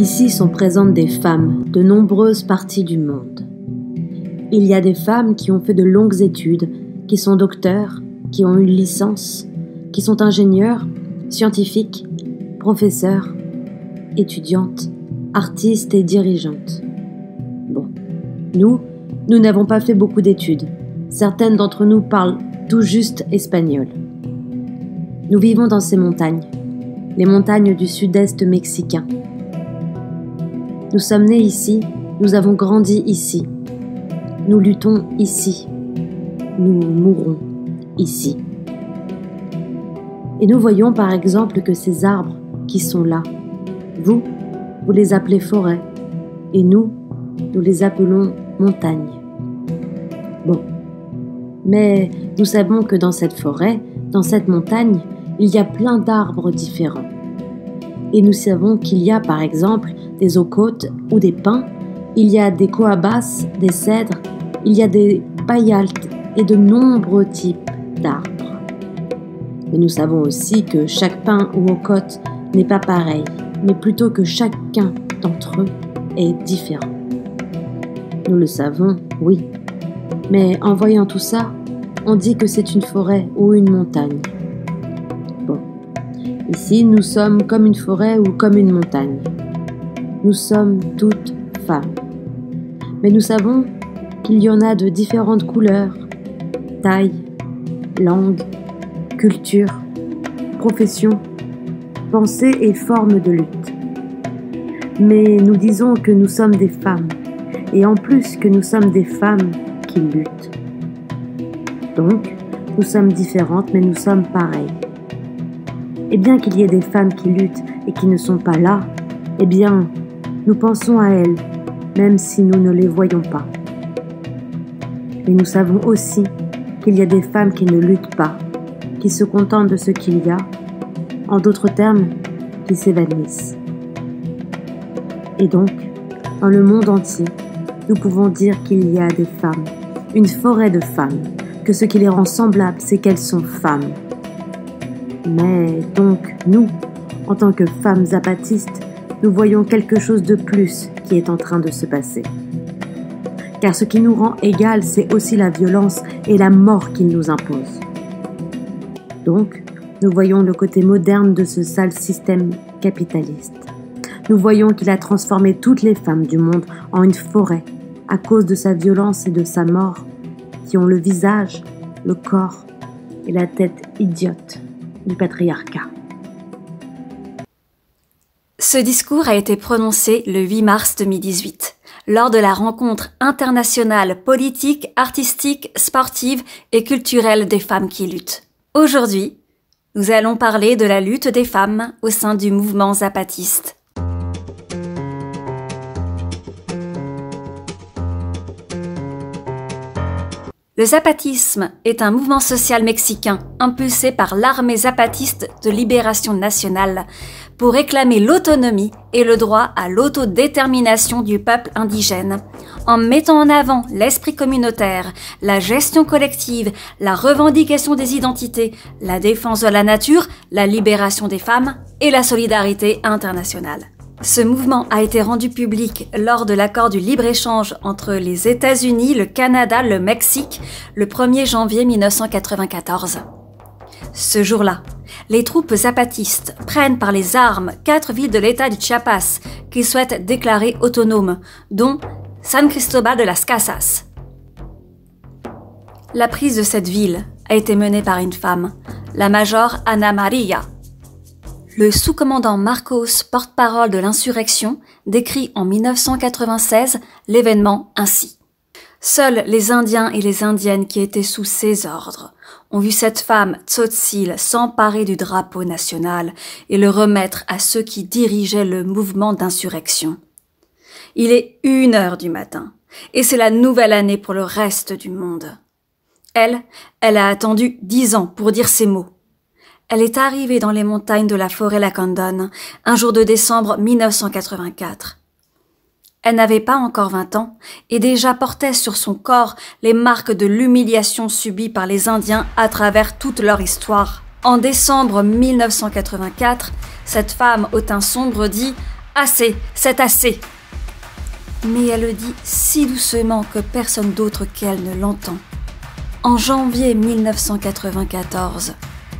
Ici sont présentes des femmes de nombreuses parties du monde. Il y a des femmes qui ont fait de longues études, qui sont docteurs, qui ont une licence, qui sont ingénieurs, scientifiques, professeurs, étudiantes, artistes et dirigeantes. Bon, nous n'avons pas fait beaucoup d'études. Certaines d'entre nous parlent tout juste espagnol. Nous vivons dans ces montagnes, les montagnes du sud-est mexicain. Nous sommes nés ici, nous avons grandi ici. Nous luttons ici. Nous mourrons ici. Et nous voyons par exemple que ces arbres qui sont là, vous les appelez forêts, et nous les appelons montagnes. Bon, mais nous savons que dans cette forêt, dans cette montagne, il y a plein d'arbres différents. Et nous savons qu'il y a par exemple des ocotes ou des pins, il y a des coabas, des cèdres, il y a des payaltes et de nombreux types d'arbres. Mais nous savons aussi que chaque pin ou ocote n'est pas pareil, mais plutôt que chacun d'entre eux est différent. Nous le savons, oui, mais en voyant tout ça, on dit que c'est une forêt ou une montagne. Bon, ici nous sommes comme une forêt ou comme une montagne. Nous sommes toutes femmes. Mais nous savons qu'il y en a de différentes couleurs, tailles, langues, cultures, professions, pensées et formes de lutte. Mais nous disons que nous sommes des femmes, et en plus que nous sommes des femmes qui luttent. Donc, nous sommes différentes, mais nous sommes pareilles. Et bien qu'il y ait des femmes qui luttent et qui ne sont pas là, eh bien, nous pensons à elles, même si nous ne les voyons pas. Et nous savons aussi qu'il y a des femmes qui ne luttent pas, qui se contentent de ce qu'il y a, en d'autres termes, qui s'évanouissent. Et donc, dans le monde entier, nous pouvons dire qu'il y a des femmes, une forêt de femmes, que ce qui les rend semblables, c'est qu'elles sont femmes. Mais donc, nous, en tant que femmes zapatistes, nous voyons quelque chose de plus qui est en train de se passer. Car ce qui nous rend égales, c'est aussi la violence et la mort qu'il nous impose. Donc, nous voyons le côté moderne de ce sale système capitaliste. Nous voyons qu'il a transformé toutes les femmes du monde en une forêt à cause de sa violence et de sa mort, qui ont le visage, le corps et la tête idiote du patriarcat. Ce discours a été prononcé le 8 mars 2018, lors de la rencontre internationale politique, artistique, sportive et culturelle des femmes qui luttent. Aujourd'hui, nous allons parler de la lutte des femmes au sein du mouvement zapatiste. Le zapatisme est un mouvement social mexicain impulsé par l'armée zapatiste de libération nationale pour réclamer l'autonomie et le droit à l'autodétermination du peuple indigène, en mettant en avant l'esprit communautaire, la gestion collective, la revendication des identités, la défense de la nature, la libération des femmes et la solidarité internationale. Ce mouvement a été rendu public lors de l'accord du libre-échange entre les États-Unis, le Canada, le Mexique, le 1er janvier 1994. Ce jour-là, les troupes zapatistes prennent par les armes 4 villes de l'État du Chiapas qu'ils souhaitent déclarer autonomes, dont San Cristóbal de las Casas. La prise de cette ville a été menée par une femme, la major Ana Maria. Le sous-commandant Marcos, porte-parole de l'insurrection, décrit en 1996 l'événement ainsi. Seuls les Indiens et les Indiennes qui étaient sous ses ordres ont vu cette femme Tzotzil s'emparer du drapeau national et le remettre à ceux qui dirigeaient le mouvement d'insurrection. Il est 1h du matin, et c'est la nouvelle année pour le reste du monde. Elle a attendu 10 ans pour dire ces mots. Elle est arrivée dans les montagnes de la forêt Lacandon, un jour de décembre 1984. Elle n'avait pas encore 20 ans et déjà portait sur son corps les marques de l'humiliation subie par les Indiens à travers toute leur histoire. En décembre 1984, cette femme au teint sombre dit Assez, c'est assez !» Mais elle le dit si doucement que personne d'autre qu'elle ne l'entend. En janvier 1994,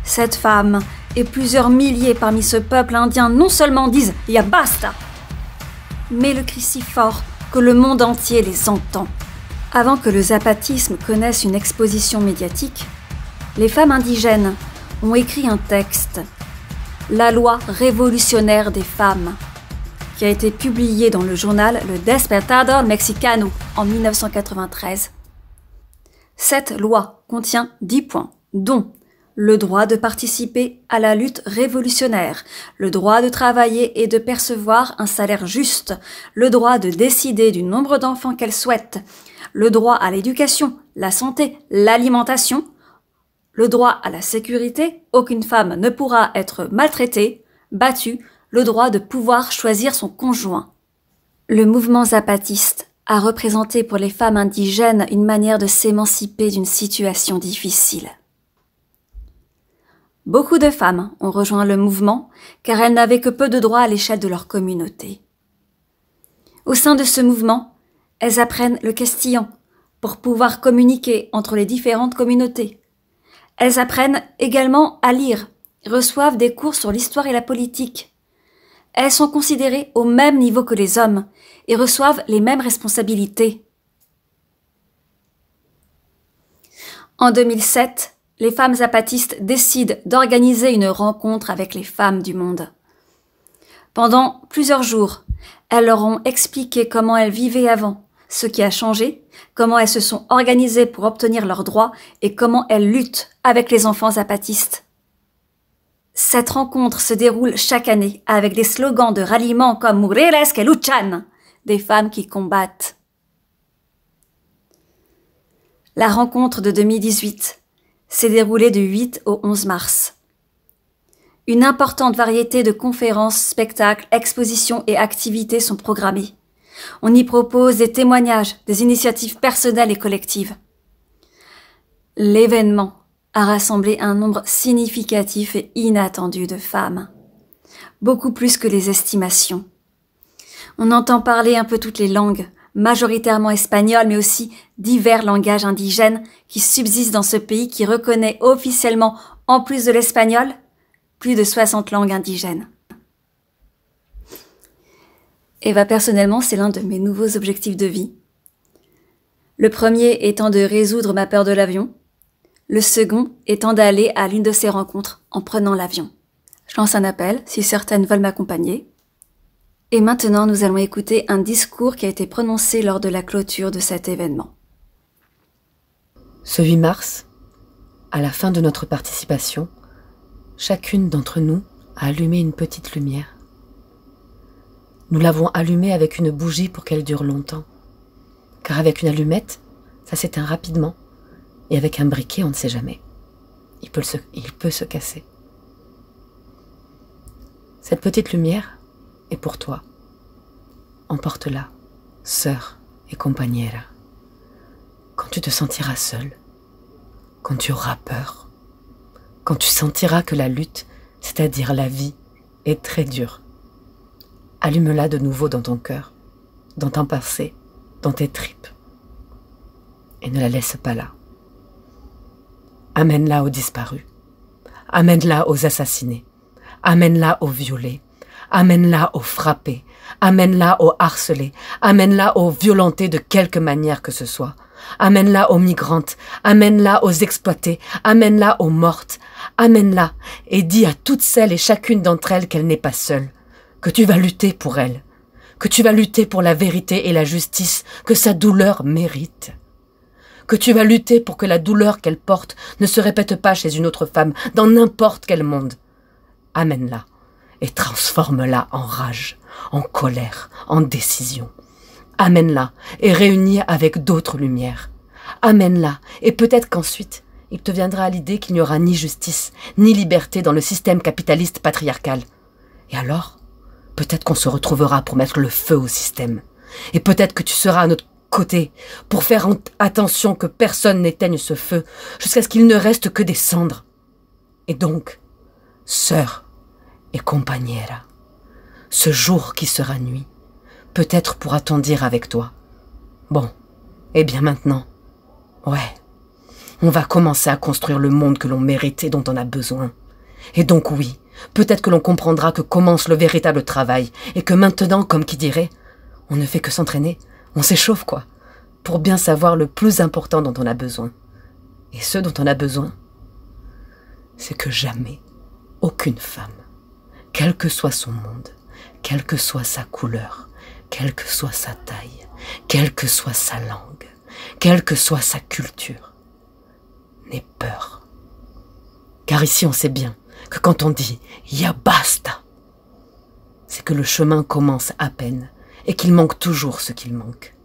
cette femme et plusieurs milliers parmi ce peuple indien non seulement disent « Ya basta !» mais le crient si fort que le monde entier les entend. Avant que le zapatisme connaisse une exposition médiatique, les femmes indigènes ont écrit un texte, la loi révolutionnaire des femmes, qui a été publié dans le journal Le Despertador Mexicano en 1993. Cette loi contient 10 points, dont le droit de participer à la lutte révolutionnaire, le droit de travailler et de percevoir un salaire juste, le droit de décider du nombre d'enfants qu'elle souhaite, le droit à l'éducation, la santé, l'alimentation, le droit à la sécurité, aucune femme ne pourra être maltraitée, battue, le droit de pouvoir choisir son conjoint. Le mouvement zapatiste a représenté pour les femmes indigènes une manière de s'émanciper d'une situation difficile. Beaucoup de femmes ont rejoint le mouvement car elles n'avaient que peu de droits à l'échelle de leur communauté. Au sein de ce mouvement, elles apprennent le castillan pour pouvoir communiquer entre les différentes communautés. Elles apprennent également à lire, reçoivent des cours sur l'histoire et la politique. Elles sont considérées au même niveau que les hommes et reçoivent les mêmes responsabilités. En 2007, les femmes zapatistes décident d'organiser une rencontre avec les femmes du monde. Pendant plusieurs jours, elles leur ont expliqué comment elles vivaient avant, ce qui a changé, comment elles se sont organisées pour obtenir leurs droits et comment elles luttent avec les enfants zapatistes. Cette rencontre se déroule chaque année avec des slogans de ralliement comme « Mujeres que luchan », des femmes qui combattent. La rencontre de 2018 s'est déroulée du 8 au 11 mars. Une importante variété de conférences, spectacles, expositions et activités sont programmées. On y propose des témoignages, des initiatives personnelles et collectives. L'événement a rassemblé un nombre significatif et inattendu de femmes. Beaucoup plus que les estimations. On entend parler un peu toutes les langues, majoritairement espagnol, mais aussi divers langages indigènes qui subsistent dans ce pays qui reconnaît officiellement, en plus de l'espagnol, plus de 60 langues indigènes. Et personnellement, c'est l'un de mes nouveaux objectifs de vie. Le premier étant de résoudre ma peur de l'avion, le second étant d'aller à l'une de ces rencontres en prenant l'avion. Je lance un appel si certaines veulent m'accompagner. Et maintenant, nous allons écouter un discours qui a été prononcé lors de la clôture de cet événement. Ce 8 mars, à la fin de notre participation, chacune d'entre nous a allumé une petite lumière. Nous l'avons allumée avec une bougie pour qu'elle dure longtemps. Car avec une allumette, ça s'éteint rapidement. Et avec un briquet, on ne sait jamais. Il peut se casser. Cette petite lumière est pour toi. Emporte-la, sœur et compagnera. Quand tu te sentiras seule, quand tu auras peur, quand tu sentiras que la lutte, c'est-à-dire la vie, est très dure, allume-la de nouveau dans ton cœur, dans ton passé, dans tes tripes, et ne la laisse pas là. Amène-la aux disparus, amène-la aux assassinés, amène-la aux violés, amène-la aux frappés, amène-la aux harcelés, amène-la aux violentés de quelque manière que ce soit, amène-la aux migrantes, amène-la aux exploitées, amène-la aux mortes, amène-la et dis à toutes celles et chacune d'entre elles qu'elle n'est pas seule, que tu vas lutter pour elle, que tu vas lutter pour la vérité et la justice que sa douleur mérite. Que tu vas lutter pour que la douleur qu'elle porte ne se répète pas chez une autre femme, dans n'importe quel monde. Amène-la et transforme-la en rage, en colère, en décision. Amène-la et réunis avec d'autres lumières. Amène-la et peut-être qu'ensuite, il te viendra à l'idée qu'il n'y aura ni justice, ni liberté dans le système capitaliste patriarcal. Et alors, peut-être qu'on se retrouvera pour mettre le feu au système. Et peut-être que tu seras à notre côté pour faire attention que personne n'éteigne ce feu jusqu'à ce qu'il ne reste que des cendres. Et donc, sœur et compagnera, ce jour qui sera nuit. Peut-être pourra-t-on dire avec toi, bon, eh bien maintenant, ouais, on va commencer à construire le monde que l'on mérite et dont on a besoin. Et donc oui, peut-être que l'on comprendra que commence le véritable travail et que maintenant, comme qui dirait, on ne fait que s'entraîner, on s'échauffe quoi, pour bien savoir le plus important dont on a besoin. Et ce dont on a besoin, c'est que jamais, aucune femme, quel que soit son monde, quelle que soit sa couleur, quelle que soit sa taille, quelle que soit sa langue, quelle que soit sa culture, n'ait peur. Car ici on sait bien que quand on dit « ya basta », c'est que le chemin commence à peine et qu'il manque toujours ce qu'il manque.